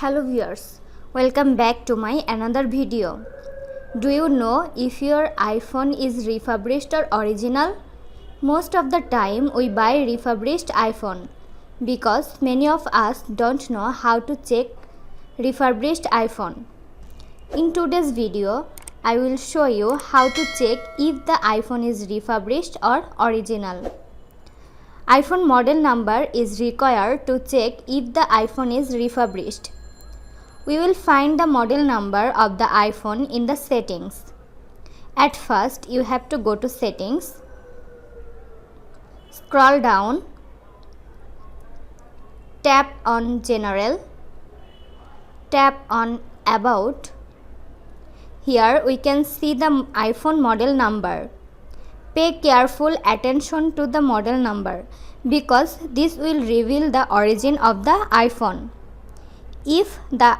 Hello viewers, welcome back to my another video. Do you know if your iPhone is refurbished or original? Most of the time we buy refurbished iPhone because many of us don't know how to check refurbished iPhone. In today's video, I will show you how to check if the iPhone is refurbished or original. iPhone model number is required to check if the iPhone is refurbished. We will find the model number of the iPhone in the settings. At first, you have to go to settings, scroll down, tap on general, tap on about. Here we can see the iPhone model number. Pay careful attention to the model number because this will reveal the origin of the iPhone. If the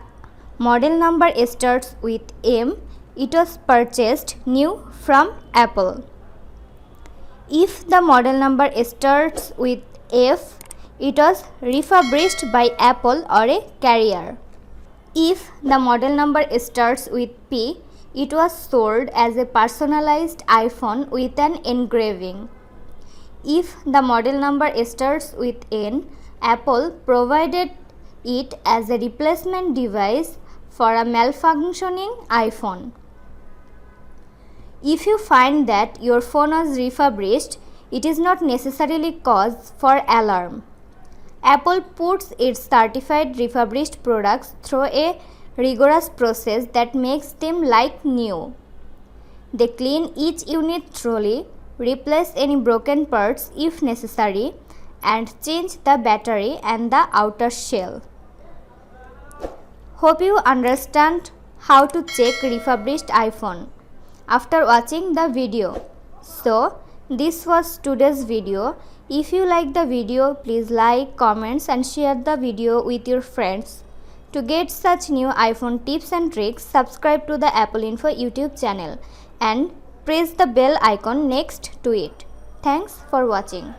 model number starts with M, it was purchased new from Apple. If the model number starts with F, it was refurbished by Apple or a carrier. If the model number starts with P, it was sold as a personalized iPhone with an engraving. If the model number starts with N, Apple provided it as a replacement device for a malfunctioning iPhone. If you find that your phone was refurbished, it is not necessarily cause for alarm. Apple puts its certified refurbished products through a rigorous process that makes them like new. They clean each unit thoroughly, replace any broken parts if necessary, and change the battery and the outer shell. Hope you understand how to check refurbished iPhone after watching the video. So, this was today's video. If you like the video, please like, comments and share the video with your friends. To get such new iPhone tips and tricks, subscribe to the Apple Info YouTube channel and press the bell icon next to it. Thanks for watching.